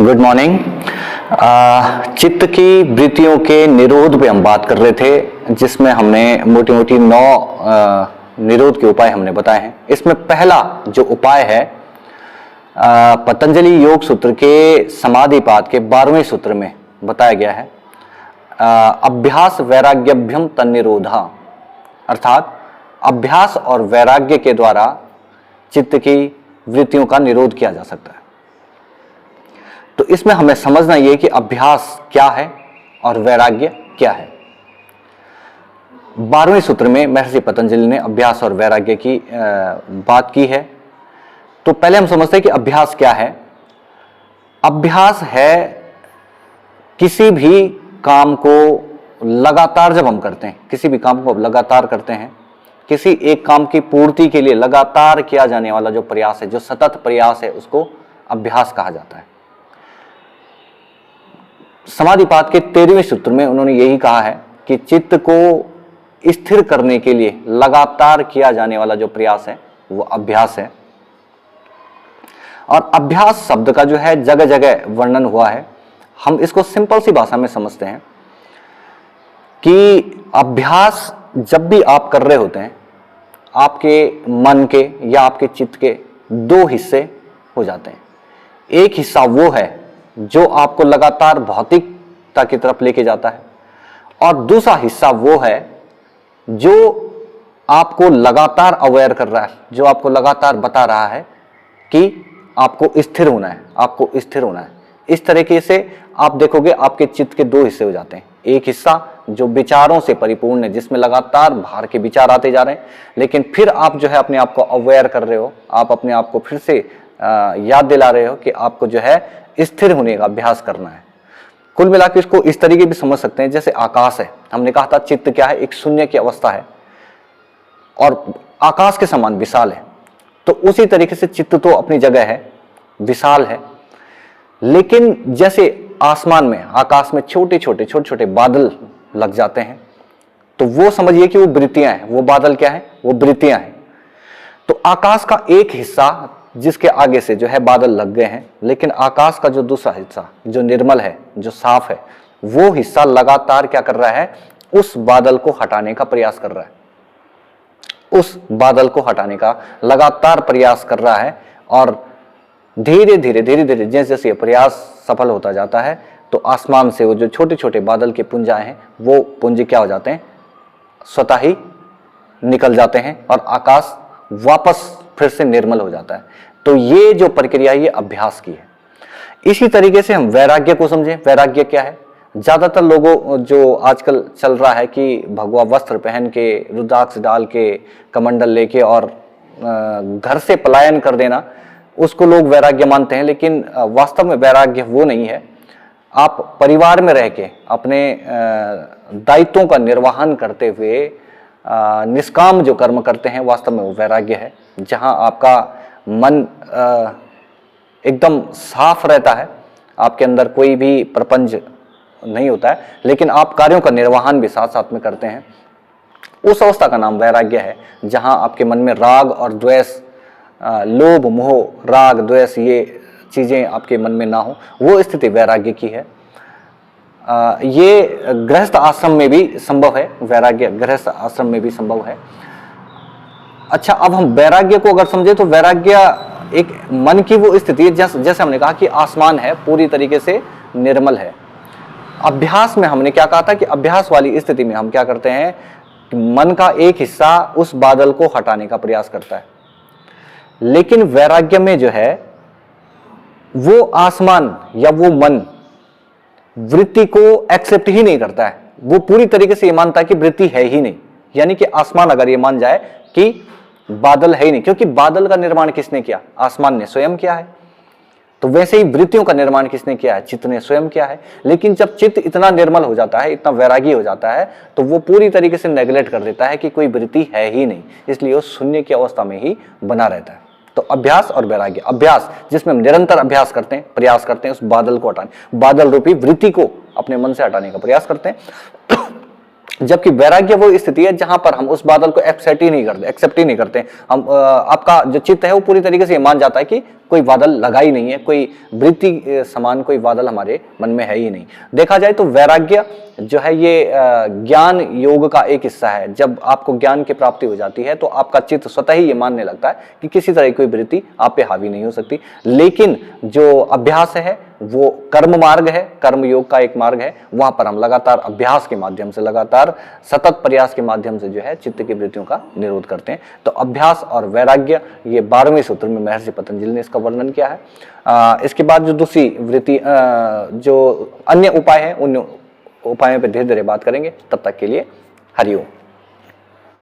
Good morning. चित्त की वृत्तियों के निरोध पे हम बात कर रहे थे, जिसमें हमने मोटी मोटी 9 निरोध के उपाय हमने बताए हैं। इसमें पहला जो उपाय है पतंजलि योग सूत्र के समाधिपाद के 12वें सूत्र में बताया गया है, अभ्यास वैराग्यभ्यम तन्निरोधा, अर्थात अभ्यास और वैराग्य के द्वारा चित्त की वृत्तियों का निरोध किया जा सकता है। तो इसमें हमें समझना यह कि अभ्यास क्या है और वैराग्य क्या है। 12वें सूत्र में महर्षि पतंजलि ने अभ्यास और वैराग्य की बात की है। तो पहले हम समझते हैं कि अभ्यास क्या है। अभ्यास है किसी भी काम को लगातार जब हम करते हैं, किसी भी काम को लगातार करते हैं, किसी एक काम की पूर्ति के लिए लगातार किया जाने वाला जो प्रयास है, जो सतत प्रयास है, उसको अभ्यास कहा जाता है। समाधिपाद के 13वें सूत्र में उन्होंने यही कहा है कि चित्त को स्थिर करने के लिए लगातार किया जाने वाला जो प्रयास है वो अभ्यास है। और अभ्यास शब्द का जो है जगह जगह वर्णन हुआ है। हम इसको सिंपल सी भाषा में समझते हैं कि अभ्यास जब भी आप कर रहे होते हैं, आपके मन के या आपके चित्त के 2 हिस्से हो जाते हैं। एक हिस्सा वो है जो आपको लगातार भौतिकता की तरफ लेके जाता है, और दूसरा हिस्सा वो है जो आपको लगातार अवेयर कर रहा है, जो आपको लगातार बता रहा है कि आपको स्थिर होना है, आपको स्थिर होना है। इस तरीके से आप देखोगे आपके चित्त के 2 हिस्से हो जाते हैं। एक हिस्सा जो विचारों से परिपूर्ण है, जिसमें लगातार बाहर के विचार आते जा रहे हैं, लेकिन फिर आप जो है अपने आप को अवेयर कर रहे हो, आप अपने आप को फिर से याद दिला रहे हो कि आपको जो है स्थिर होने का अभ्यास करना है। कुल मिलाकर इसको इस तरीके भी समझ सकते हैं जैसे आकाश है। हमने कहा था चित्त क्या है, एक शून्य की अवस्था है और आकाश के समान विशाल है। तो उसी तरीके से चित्त तो अपनी जगह है, विशाल है, लेकिन जैसे आसमान में, आकाश में छोटे छोटे बादल लग जाते हैं, तो वो समझिए कि वो वृत्तियां हैं। वो बादल क्या है, वो वृत्तियां हैं। तो आकाश का एक हिस्सा जिसके आगे से जो है बादल लग गए हैं, लेकिन आकाश का जो दूसरा हिस्सा जो निर्मल है, जो साफ है, वो हिस्सा लगातार क्या कर रहा है, उस बादल को हटाने का प्रयास कर रहा है। उस बादल को हटाने का लगातार प्रयास कर रहा है, और धीरे धीरे जैसे जैसे ये प्रयास सफल होता जाता है, तो आसमान से वो जो छोटे छोटे बादल के पुंजाएं हैं, वो पुंज क्या हो जाते हैं, स्वतः ही निकल जाते हैं, और आकाश वापस फिर से निर्मल हो जाता है। तो ये जो प्रक्रिया ये अभ्यास की है। इसी तरीके से हम वैराग्य को समझें। वैराग्य क्या है? ज्यादातर लोगों जो आजकल चल रहा है कि भगवा वस्त्र पहन के, रुद्राक्ष डाल के, कमंडल लेके और घर से पलायन कर देना, उसको लोग वैराग्य मानते हैं, लेकिन वास्तव में वैराग्य वो नहीं है। आप परिवार में रह के अपने दायित्वों का निर्वहन करते हुए निष्काम जो कर्म करते हैं, वास्तव में वो वैराग्य है। जहां आपका मन एकदम साफ रहता है, आपके अंदर कोई भी प्रपंच नहीं होता है, लेकिन आप कार्यों का निर्वहन भी साथ साथ में करते हैं, उस अवस्था का नाम वैराग्य है। जहां आपके मन में राग और द्वेष, लोभ मोह राग द्वेष, ये चीजें आपके मन में ना हो, वो स्थिति वैराग्य की है। ये गृहस्थ आश्रम में भी संभव है। वैराग्य गृहस्थ आश्रम में भी संभव है। अच्छा, अब हम वैराग्य को अगर समझे तो वैराग्य एक मन की वो स्थिति है, जैसे हमने कहा कि आसमान है, पूरी तरीके से निर्मल है। अभ्यास में हमने क्या कहा था कि अभ्यास वाली स्थिति में हम क्या करते हैं, मन का एक हिस्सा उस बादल को हटाने का प्रयास करता है, लेकिन वैराग्य में जो है वो आसमान या वो मन वृत्ति को एक्सेप्ट ही नहीं करता है। वो पूरी तरीके से ये मानता है कि वृत्ति है ही नहीं। यानी कि आसमान अगर ये मान जाए कि बादल है ही नहीं, क्योंकि बादल का निर्माण किसने किया, आसमान ने स्वयं किया है, तो वैसे ही वृत्तियों का निर्माण किसने किया है, चित्त ने स्वयं किया है। लेकिन जब चित्त इतना निर्मल हो जाता है, इतना वैरागी हो जाता है, तो वो पूरी तरीके से नेग्लेक्ट कर देता है कि कोई वृत्ति है ही नहीं, इसलिए वो शून्य की अवस्था में ही बना रहता है। तो अभ्यास और वैराग्य, अभ्यास जिसमें हम निरंतर अभ्यास करते हैं, प्रयास करते हैं उस बादल को हटाने, बादल रूपी वृत्ति को अपने मन से हटाने का प्रयास करते हैं, जबकि वैराग्य वो स्थिति है जहां पर हम उस बादल को एक्सेप्ट ही नहीं करते। हम आपका जो चित्त है वो पूरी तरीके से ये मान जाता है कि कोई बादल लगा ही नहीं है, कोई वृत्ति समान कोई बादल हमारे मन में है ही नहीं। देखा जाए तो वैराग्य जो है ये ज्ञान योग का एक हिस्सा है। जब आपको ज्ञान की प्राप्ति हो जाती है तो आपका चित्त स्वतः ही ये मानने लगता है कि किसी तरह की कोई वृत्ति आप पे हावी नहीं हो सकती। लेकिन जो अभ्यास है वो कर्म मार्ग है, कर्म योग का एक मार्ग है। वहां पर हम लगातार अभ्यास के माध्यम से, लगातार सतत प्रयास के माध्यम से जो है चित्त की वृत्तियों का निरोध करते हैं। तो अभ्यास और वैराग्य, ये 12वें सूत्र में महर्षि पतंजलि ने इसका वर्णन किया है। इसके बाद जो दूसरी वृत्ति, जो अन्य उपाय हैं, उन उपायों पर धीरे धीरे बात करेंगे। तब तक के लिए हरिओम।